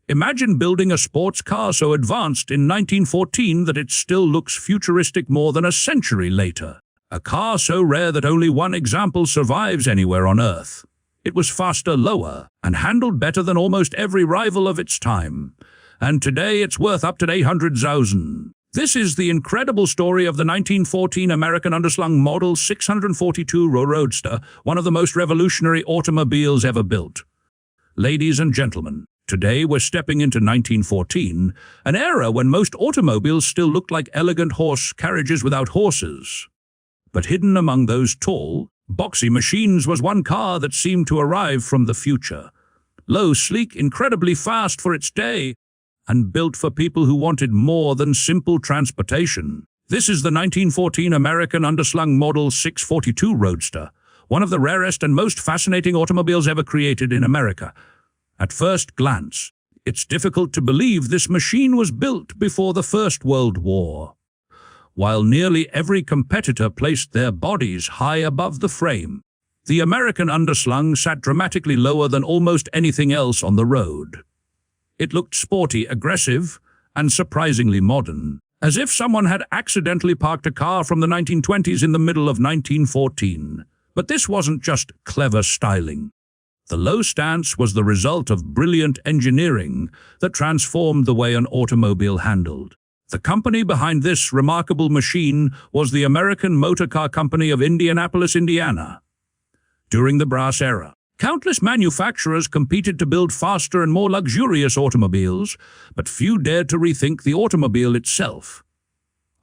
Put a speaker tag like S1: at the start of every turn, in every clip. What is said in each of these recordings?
S1: Imagine building a sports car so advanced in 1914 that it still looks futuristic more than a century later. A car so rare that only one example survives anywhere on Earth. It was faster, lower, and handled better than almost every rival of its time. And today it's worth up to 800,000. This is the incredible story of the 1914 American Underslung Model 642 Roadster, one of the most revolutionary automobiles ever built. Ladies and gentlemen, today we're stepping into 1914, an era when most automobiles still looked like elegant horse carriages without horses. But hidden among those tall, boxy machines was one car that seemed to arrive from the future. Low, sleek, incredibly fast for its day, and built for people who wanted more than simple transportation. This is the 1914 American Underslung Model 642 Roadster, one of the rarest and most fascinating automobiles ever created in America. At first glance, it's difficult to believe this machine was built before the First World War. While nearly every competitor placed their bodies high above the frame, the American Underslung sat dramatically lower than almost anything else on the road. It looked sporty, aggressive, and surprisingly modern, as if someone had accidentally parked a car from the 1920s in the middle of 1914. But this wasn't just clever styling. The low stance was the result of brilliant engineering that transformed the way an automobile handled. The company behind this remarkable machine was the American Motor Car Company of Indianapolis, Indiana. During the brass era, countless manufacturers competed to build faster and more luxurious automobiles, but few dared to rethink the automobile itself.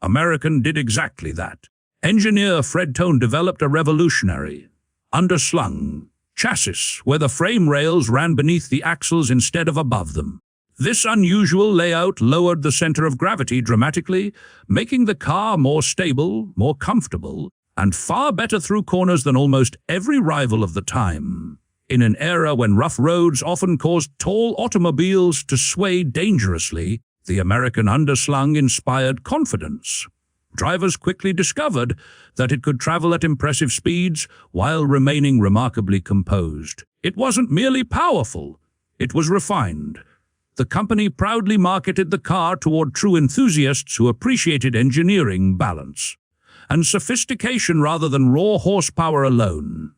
S1: American did exactly that. Engineer Fred Tone developed a revolutionary, underslung chassis where the frame rails ran beneath the axles instead of above them. This unusual layout lowered the center of gravity dramatically, making the car more stable, more comfortable, and far better through corners than almost every rival of the time. In an era when rough roads often caused tall automobiles to sway dangerously, the American Underslung inspired confidence. Drivers quickly discovered that it could travel at impressive speeds while remaining remarkably composed. It wasn't merely powerful, it was refined. The company proudly marketed the car toward true enthusiasts who appreciated engineering, balance, and sophistication rather than raw horsepower alone.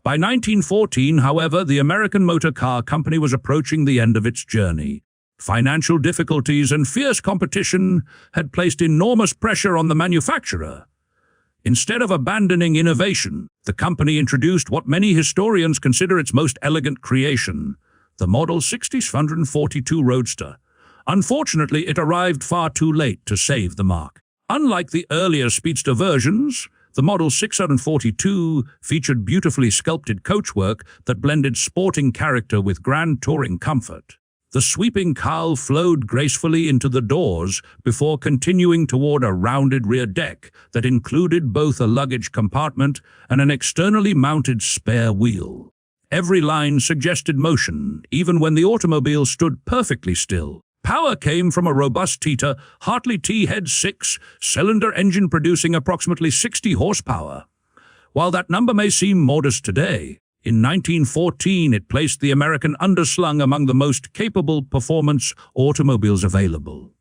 S1: By 1914, however, the American Motor Car Company was approaching the end of its journey. Financial difficulties and fierce competition had placed enormous pressure on the manufacturer. Instead of abandoning innovation, the company introduced what many historians consider its most elegant creation, the Model 642 Roadster. Unfortunately, it arrived far too late to save the mark. Unlike the earlier speedster versions, the Model 642 featured beautifully sculpted coachwork that blended sporting character with grand touring comfort. The sweeping cowl flowed gracefully into the doors before continuing toward a rounded rear deck that included both a luggage compartment and an externally mounted spare wheel. Every line suggested motion, even when the automobile stood perfectly still. Power came from a robust Hartley T-head 6-cylinder engine producing approximately 60 horsepower. While that number may seem modest today, in 1914 it placed the American Underslung among the most capable performance automobiles available.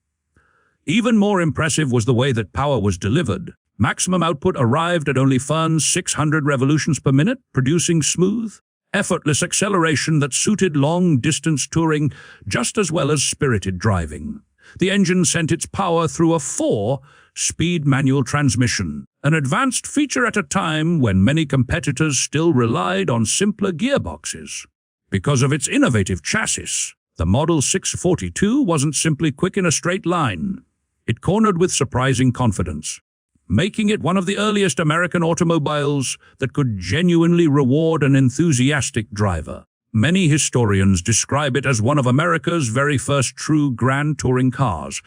S1: Even more impressive was the way that power was delivered. Maximum output arrived at only fun 600 revolutions per minute, producing smooth, effortless acceleration that suited long-distance touring just as well as spirited driving. The engine sent its power through a 4-speed manual transmission, an advanced feature at a time when many competitors still relied on simpler gearboxes. Because of its innovative chassis, the Model 642 wasn't simply quick in a straight line. It cornered with surprising confidence, making it one of the earliest American automobiles that could genuinely reward an enthusiastic driver. Many historians describe it as one of America's very first true grand touring cars,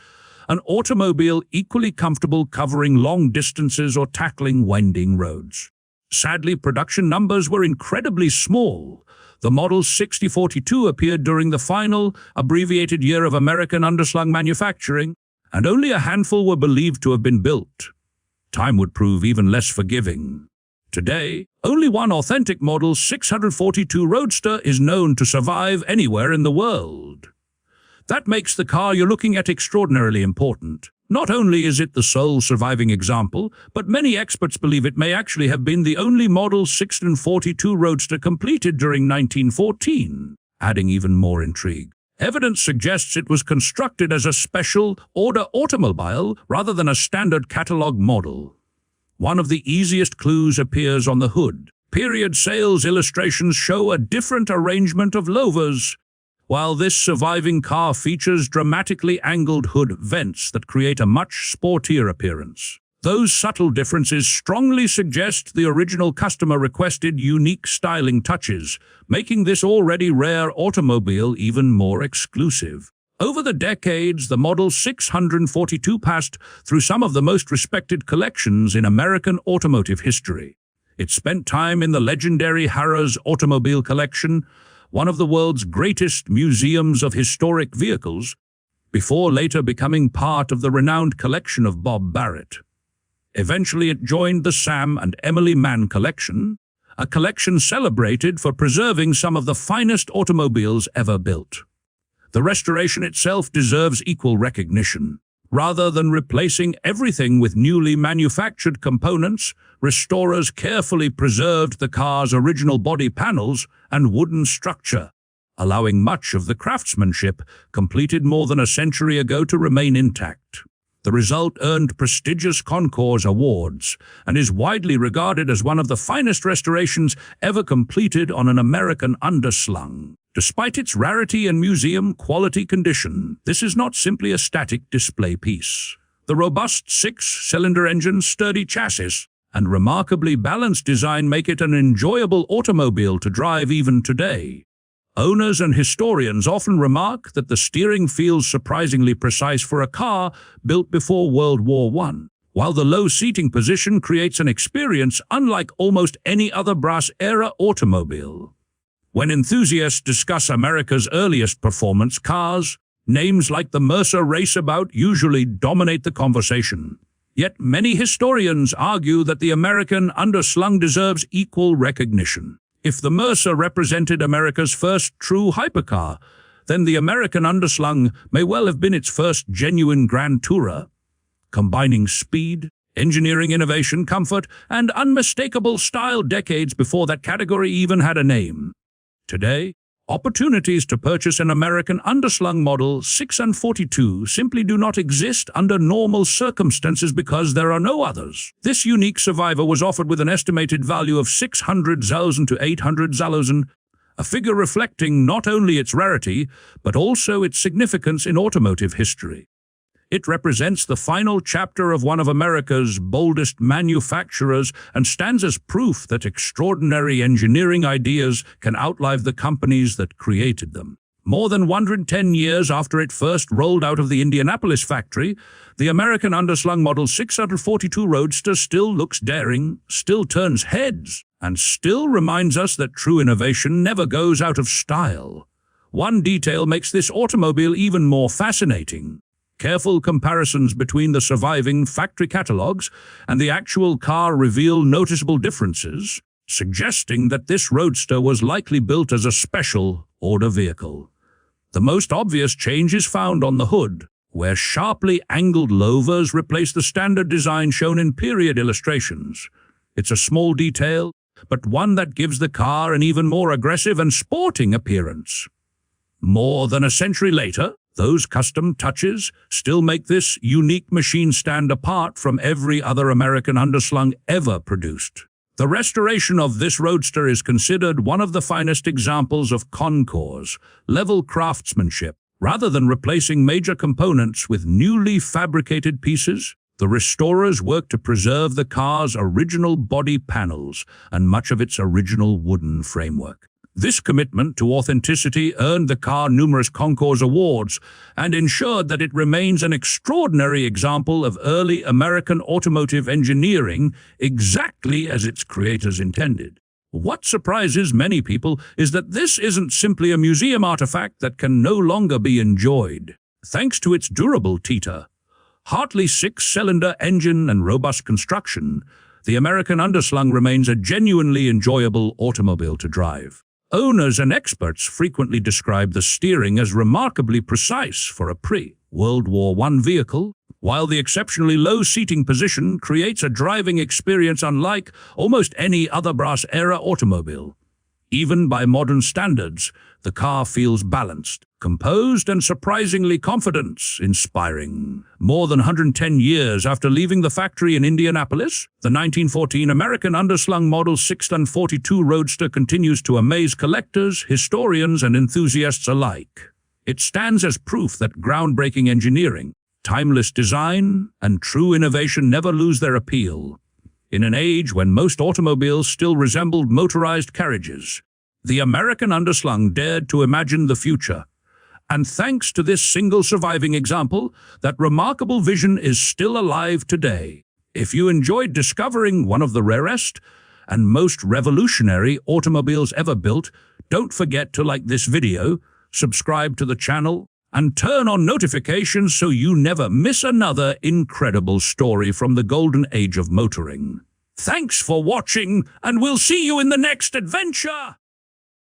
S1: an automobile equally comfortable covering long distances or tackling winding roads. Sadly, production numbers were incredibly small. The Model 642 appeared during the final, abbreviated year of American Underslung manufacturing, and only a handful were believed to have been built. Time would prove even less forgiving. Today, only one authentic Model 642 Roadster is known to survive anywhere in the world. That makes the car you're looking at extraordinarily important. Not only is it the sole surviving example, but many experts believe it may actually have been the only Model 642 Roadster completed during 1914, adding even more intrigue. Evidence suggests it was constructed as a special order automobile rather than a standard catalog model. One of the easiest clues appears on the hood. Period sales illustrations show a different arrangement of louvers, while this surviving car features dramatically angled hood vents that create a much sportier appearance. Those subtle differences strongly suggest the original customer requested unique styling touches, making this already rare automobile even more exclusive. Over the decades, the Model 642 passed through some of the most respected collections in American automotive history. It spent time in the legendary Harrah's Automobile Collection, one of the world's greatest museums of historic vehicles, before later becoming part of the renowned collection of Bob Barrett. Eventually it joined the Sam and Emily Mann Collection, a collection celebrated for preserving some of the finest automobiles ever built. The restoration itself deserves equal recognition. Rather than replacing everything with newly manufactured components, restorers carefully preserved the car's original body panels and wooden structure, allowing much of the craftsmanship completed more than a century ago to remain intact. The result earned prestigious concours awards and is widely regarded as one of the finest restorations ever completed on an American underslung. Despite its rarity and museum-quality condition, this is not simply a static display piece. The robust six-cylinder engine, sturdy chassis, and remarkably balanced design make it an enjoyable automobile to drive even today. Owners and historians often remark that the steering feels surprisingly precise for a car built before World War I, while the low seating position creates an experience unlike almost any other brass-era automobile. When enthusiasts discuss America's earliest performance cars, names like the Mercer Raceabout usually dominate the conversation. Yet many historians argue that the American Underslung deserves equal recognition. If the Mercer represented America's first true hypercar, then the American Underslung may well have been its first genuine grand tourer, combining speed, engineering innovation, comfort, and unmistakable style decades before that category even had a name. Today, opportunities to purchase an American Underslung Model 642 simply do not exist under normal circumstances because there are no others. This unique survivor was offered with an estimated value of $600,000 to $800,000, a figure reflecting not only its rarity, but also its significance in automotive history. It represents the final chapter of one of America's boldest manufacturers and stands as proof that extraordinary engineering ideas can outlive the companies that created them. More than 110 years after it first rolled out of the Indianapolis factory, the American Underslung Model 642 Roadster still looks daring, still turns heads, and still reminds us that true innovation never goes out of style. One detail makes this automobile even more fascinating. Careful comparisons between the surviving factory catalogs and the actual car reveal noticeable differences, suggesting that this Roadster was likely built as a special order vehicle. The most obvious change is found on the hood, where sharply angled louvers replace the standard design shown in period illustrations. It's a small detail, but one that gives the car an even more aggressive and sporting appearance. More than a century later, those custom touches still make this unique machine stand apart from every other American Underslung ever produced. The restoration of this Roadster is considered one of the finest examples of concours, level craftsmanship. Rather than replacing major components with newly fabricated pieces, the restorers worked to preserve the car's original body panels and much of its original wooden framework. This commitment to authenticity earned the car numerous concours awards and ensured that it remains an extraordinary example of early American automotive engineering, exactly as its creators intended. What surprises many people is that this isn't simply a museum artifact that can no longer be enjoyed. Thanks to its durable teeter, Hartley six-cylinder engine and robust construction, the American Underslung remains a genuinely enjoyable automobile to drive. Owners and experts frequently describe the steering as remarkably precise for a pre-World War I vehicle, while the exceptionally low seating position creates a driving experience unlike almost any other brass-era automobile. Even by modern standards, the car feels balanced, composed, and surprisingly confidence-inspiring. More than 110 years after leaving the factory in Indianapolis, the 1914 American Underslung Model 642 Roadster continues to amaze collectors, historians, and enthusiasts alike. It stands as proof that groundbreaking engineering, timeless design, and true innovation never lose their appeal. In an age when most automobiles still resembled motorized carriages, the American Underslung dared to imagine the future. And thanks to this single surviving example, that remarkable vision is still alive today. If you enjoyed discovering one of the rarest and most revolutionary automobiles ever built, don't forget to like this video, subscribe to the channel, and turn on notifications so you never miss another incredible story from the golden age of motoring. Thanks for watching, and we'll see you in the next adventure!